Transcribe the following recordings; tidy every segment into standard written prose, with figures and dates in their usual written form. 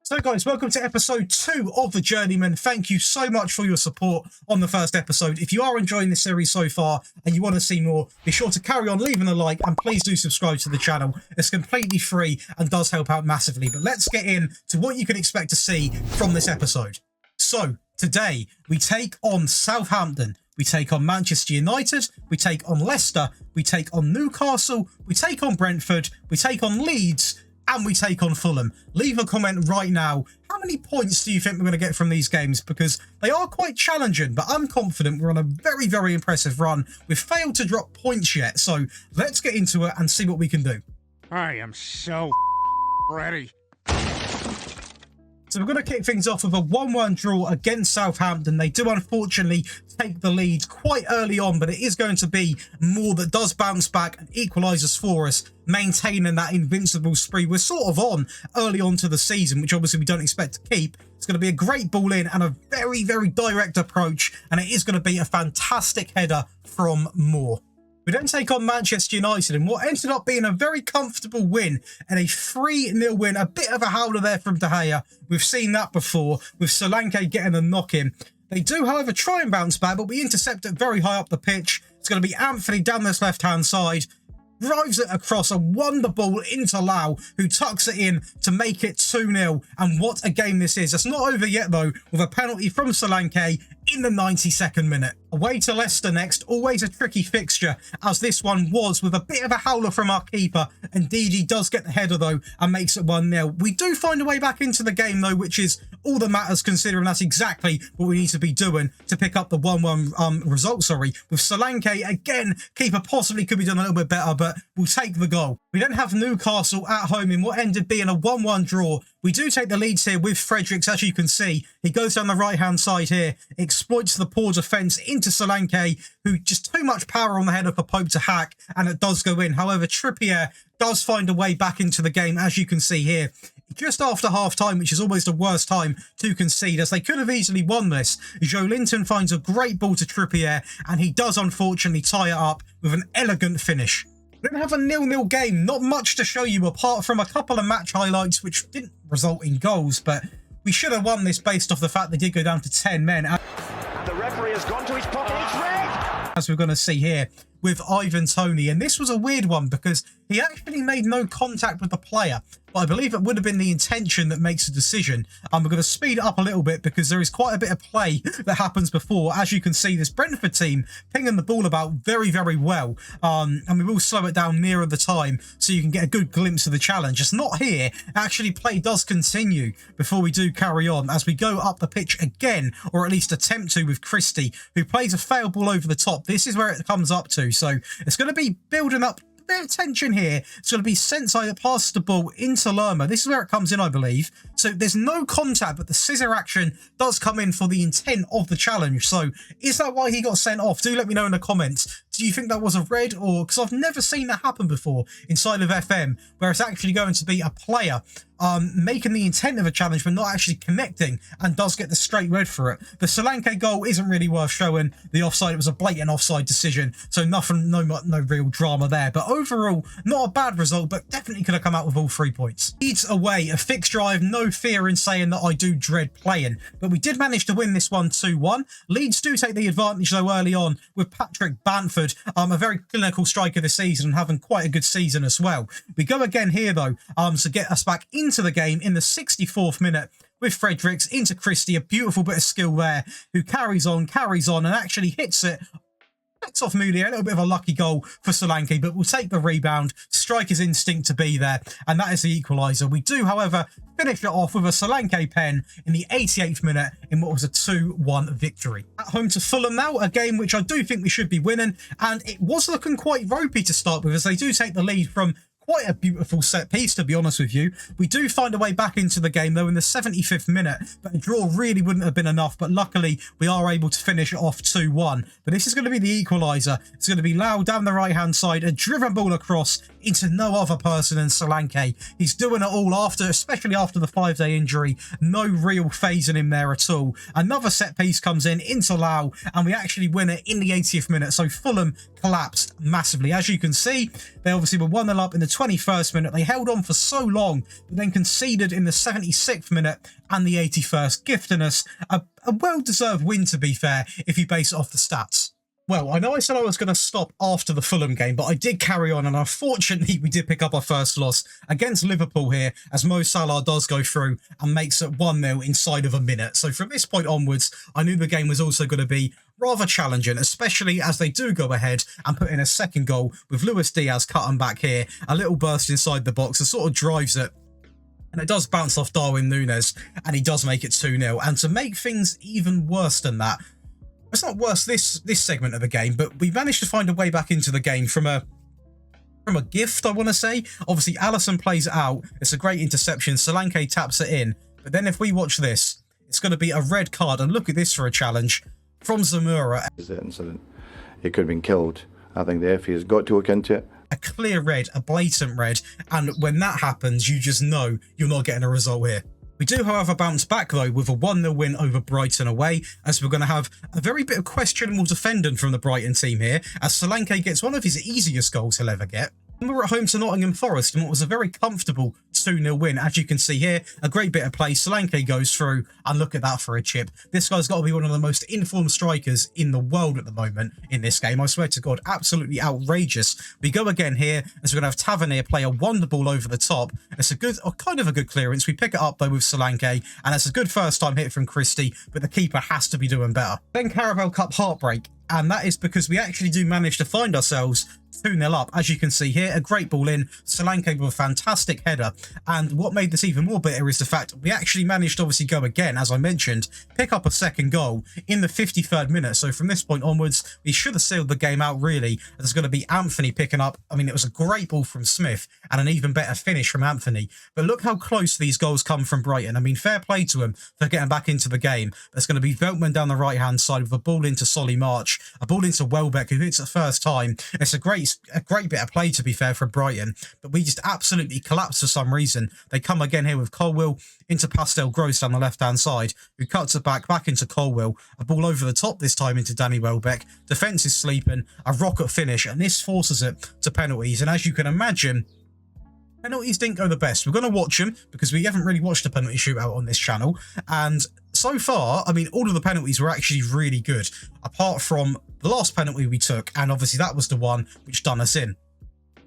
So guys, welcome to episode 2 of The Journeyman. Thank you so much for your support on the first episode. If you are enjoying this series so far and you want to see more, be sure to carry on leaving a like and please do subscribe to the channel. It's completely free and does help out massively. But let's get in to what you can expect to see from this episode. So today we take on Southampton. We take on Manchester United, we take on Leicester, we take on Newcastle, we take on Brentford, we take on Leeds, and we take on Fulham. Leave a comment right now. How many points do you think we're going to get from these games? Because they are quite challenging, but I'm confident we're on a very, very impressive run. We've failed to drop points yet, so let's get into it and see what we can do. I am so ready. So we're going to kick things off with a 1-1 draw against Southampton. They do unfortunately take the lead quite early on, but it is going to be more that does bounce back and equalises for us, maintaining that invincible spree we're sort of on early on to the season, which obviously we don't expect to keep. It's going to be a great ball in and a very, very direct approach, and it is going to be a fantastic header from Moore. We then take on Manchester United in what ended up being a very comfortable win and a 3-0 win. A bit of a howler there from De Gea. We've seen that before with Solanke getting a knock-in. They do, however, try and bounce back, but we intercept it very high up the pitch. It's going to be Anthony down this left-hand side. Drives it across a wonder ball into Lau, who tucks it in to make it 2-0. And what a game this is. It's not over yet, though, with a penalty from Solanke in the 92nd minute. Away to Leicester next, always a tricky fixture, as this one was, with a bit of a howler from our keeper. Indeed, he does get the header, though, and makes it 1-0. We do find a way back into the game, though, which is all that matters, considering that's exactly what we need to be doing to pick up the 1-1 result, with Solanke. Again, keeper possibly could be done a little bit better, but we'll take the goal. We then have Newcastle at home in what ended being a 1-1 draw. We do take the leads here with Fredericks, as you can see. He goes down the right-hand side here, exploits the poor defence into Solanke, who just too much power on the header for Pope to hack, and it does go in. However, Trippier does find a way back into the game, as you can see here. Just after half-time, which is always the worst time to concede, as they could have easily won this. Joe Linton finds a great ball to Trippier, and he does unfortunately tie it up with an elegant finish. We then have a 0-0 game. Not much to show you apart from a couple of match highlights which didn't result in goals, but we should have won this based off the fact they did go down to 10 men. And the referee has gone to his pocket. It's red! As we're going to see here with Ivan Toney, and this was a weird one because he actually made no contact with the player, but I believe it would have been the intention that makes a decision. We're going to speed it up a little bit because there is quite a bit of play that happens before. As you can see, this Brentford team pinging the ball about very, very well, and we will slow it down nearer the time so you can get a good glimpse of the challenge. It's not here. Actually, play does continue before we do carry on as we go up the pitch again, or at least attempt to, with Christie, who plays a failed ball over the top. This is where it comes up to, so it's going to be building up bit of tension here. It's going to be Sensei that passes the ball into Lerma. This is where it comes in, I believe. So there's no contact, but the scissor action does come in for the intent of the challenge. So is that why he got sent off? Do let me know in the comments. Do you think that was a red, or because I've never seen that happen before inside of FM, where it's actually going to be a player making the intent of a challenge but not actually connecting, and does get the straight red for it. The Solanke goal isn't really worth showing. The offside, it was a blatant offside decision, so nothing, no real drama there. But overall, not a bad result, but definitely could have come out with all 3 points. Leeds away, a fixture I have no fear in saying that I do dread playing, but we did manage to win this one 2-1. Leeds do take the advantage though early on with Patrick Bamford, a very clinical striker this season and having quite a good season as well. We go again here though, to get us back into the game in the 64th minute with Fredericks into Christie. A beautiful bit of skill there, who carries on and actually hits it. That's off Moody, a little bit of a lucky goal for Solanke, but we'll take the rebound. Striker's instinct to be there, and that is the equaliser. We do, however, finish it off with a Solanke pen in the 88th minute in what was a 2-1 victory. At home to Fulham now, a game which I do think we should be winning, and it was looking quite ropey to start with as they do take the lead from quite a beautiful set piece, to be honest with you. We do find a way back into the game, though, in the 75th minute, but a draw really wouldn't have been enough, but luckily we are able to finish it off 2-1. But this is going to be the equaliser. It's going to be Lau down the right-hand side, a driven ball across into no other person than Solanke. He's doing it all after, especially after the 5-day injury. No real phase in him there at all. Another set piece comes in into Lau, and we actually win it in the 80th minute. So Fulham collapsed massively. As you can see, they obviously were 1-0 up in the 21st minute. They held on for so long, but then conceded in the 76th minute and the 81st, gifting us a well-deserved win, to be fair, if you base it off the stats. Well, I know I said I was going to stop after the Fulham game, but I did carry on, and unfortunately we did pick up our first loss against Liverpool here, as Mo Salah does go through and makes it 1-0 inside of a minute. So from this point onwards, I knew the game was also going to be rather challenging, especially as they do go ahead and put in a second goal with Luis Diaz cutting back here. A little burst inside the box that sort of drives it, and it does bounce off Darwin Núñez, and he does make it 2-0. And to make things even worse than that, it's not worse this segment of the game, but we managed to find a way back into the game from a gift, I want to say. Obviously, Alisson plays it out. It's a great interception. Solanke taps it in. But then if we watch this, it's going to be a red card. And look at this for a challenge from Zamora. That incident, he could have been killed. I think the FA has got to look into it. A clear red, a blatant red. And when that happens, you just know you're not getting a result here. We do, however, bounce back, though, with a 1-0 win over Brighton away, as we're going to have a very bit of questionable defending from the Brighton team here, as Solanke gets one of his easiest goals he'll ever get. And we're at home to Nottingham Forest in what was a very comfortable 2-0 win. As you can see here, a great bit of play. Solanke goes through, and look at that for a chip. This guy's got to be one of the most informed strikers in the world at the moment in this game. I swear to God, absolutely outrageous. We go again here, as we're going to have Tavernier play a wonder ball over the top. It's a good, or kind of a good clearance. We pick it up, though, with Solanke, and it's a good first-time hit from Christie, but the keeper has to be doing better. Then Caraboa Cup heartbreak. And that is because we actually do manage to find ourselves 2-0 up. As you can see here, a great ball in, Solanke with a fantastic header. And what made this even more bitter is the fact we actually managed to obviously go again, as I mentioned, pick up a second goal in the 53rd minute. So from this point onwards, we should have sealed the game out, really. There's going to be Anthony picking up. I mean, it was a great ball from Smith and an even better finish from Anthony. But look how close these goals come from Brighton. I mean, fair play to him for getting back into the game. There's going to be Veltman down the right-hand side with a ball into Solly March. A ball into Welbeck, who hits it first time. It's a great bit of play, to be fair, for Brighton, but we just absolutely collapse for some reason. They come again here with Colwill into Pascal Gross down the left-hand side, who cuts it back into Colwill. A ball over the top this time into Danny Welbeck. Defence is sleeping, a rocket finish, and this forces it to penalties. And as you can imagine, penalties didn't go the best. We're going to watch them because we haven't really watched a penalty shootout on this channel. And so far, I mean, all of the penalties were actually really good, apart from the last penalty we took. And obviously that was the one which done us in.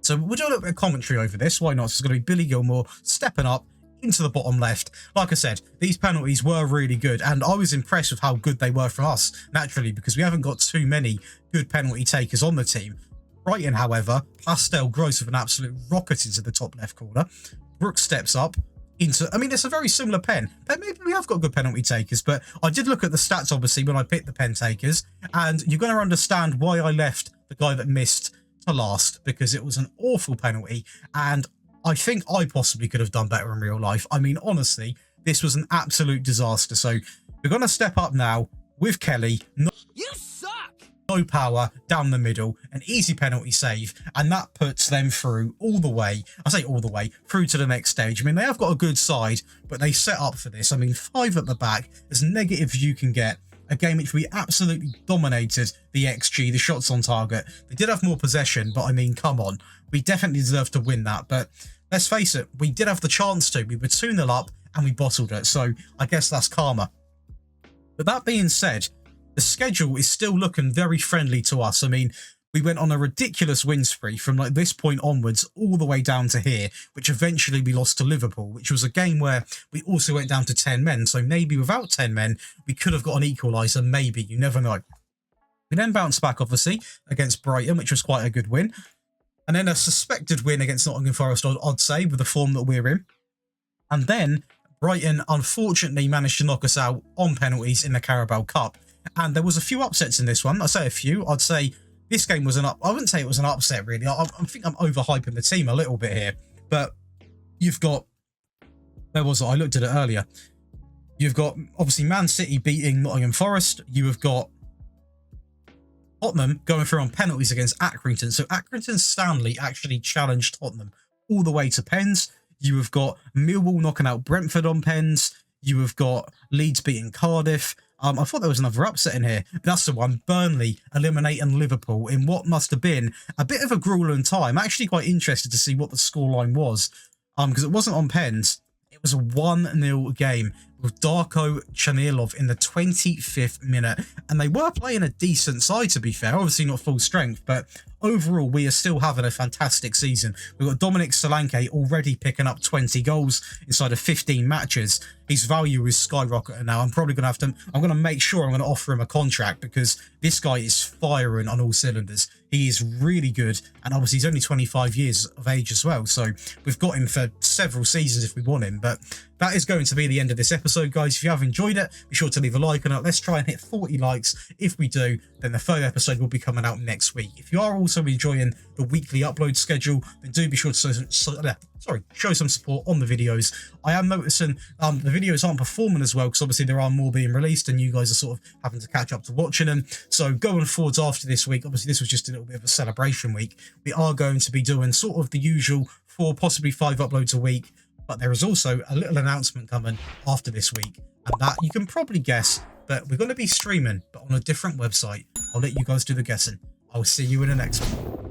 So we'll do a little bit of commentary over this. Why not? It's going to be Billy Gilmore stepping up into the bottom left. Like I said, these penalties were really good. And I was impressed with how good they were from us, naturally, because we haven't got too many good penalty takers on the team. Brighton, however, Pascal Gross with an absolute rocket into the top left corner. Brooks steps up into, I mean, it's a very similar pen. Maybe we have got good penalty takers, but I did look at the stats, obviously, when I picked the pen takers, and you're going to understand why I left the guy that missed to last, because it was an awful penalty, and I think I possibly could have done better in real life. I mean, honestly, this was an absolute disaster. So we're going to step up now with Kelly. You suck! No power down the middle, an easy penalty save, and that puts them through all the way. I say all the way through to the next stage. I mean, they have got a good side, but they set up for this. I mean, 5 at the back, as negative as you can get. A game which we absolutely dominated the XG, the shots on target. They did have more possession, but I mean, come on. We definitely deserve to win that, but let's face it, we did have the chance to. We were 2-0 up and we bottled it, so I guess that's karma. But that being said, the schedule is still looking very friendly to us. I mean, we went on a ridiculous win spree from like this point onwards all the way down to here, which eventually we lost to Liverpool, which was a game where we also went down to 10 men. So maybe without 10 men, we could have got an equaliser, maybe. You never know. We then bounced back, obviously, against Brighton, which was quite a good win. And then a suspected win against Nottingham Forest, I'd say, with the form that we're in. And then Brighton, unfortunately, managed to knock us out on penalties in the Caraboa Cup. And there was a few upsets in this one. I say a few. I'd say this game was I wouldn't say it was an upset, really. I think I'm overhyping the team a little bit here. But you've got... Where was it? I looked at it earlier. You've got, obviously, Man City beating Nottingham Forest. You have got Tottenham going through on penalties against Accrington. So Accrington Stanley actually challenged Tottenham all the way to pens. You have got Millwall knocking out Brentford on pens. You have got Leeds beating Cardiff. I thought there was another upset in here. That's the one. Burnley eliminating Liverpool in what must have been a bit of a grueling tie. I'm actually quite interested to see what the scoreline was, because it wasn't on pens. It was a 1-0 game with Darko Chanilov in the 25th minute. And they were playing a decent side, to be fair. Obviously not full strength, but overall, we are still having a fantastic season. We've got Dominic Solanke already picking up 20 goals inside of 15 matches. His value is skyrocketing now. I'm probably going to have to, I'm going to make sure I'm going to offer him a contract because this guy is firing on all cylinders. He is really good. And obviously he's only 25 years of age as well. So we've got him for several seasons if we want him. But that is going to be the end of this episode, guys. If you have enjoyed it, be sure to leave a like on it. Let's try and hit 40 likes. If we do, then the third episode will be coming out next week. If you are also enjoying the weekly upload schedule, then do be sure to show some support on the videos. I am noticing the videos aren't performing as well because obviously there are more being released and you guys are sort of having to catch up to watching them. So going forwards after this week, obviously this was just a little bit of a celebration week. We are going to be doing sort of the usual 4, possibly 5 uploads a week. But there is also a little announcement coming after this week. And that you can probably guess, but we're going to be streaming, but on a different website. I'll let you guys do the guessing. I'll see you in the next one.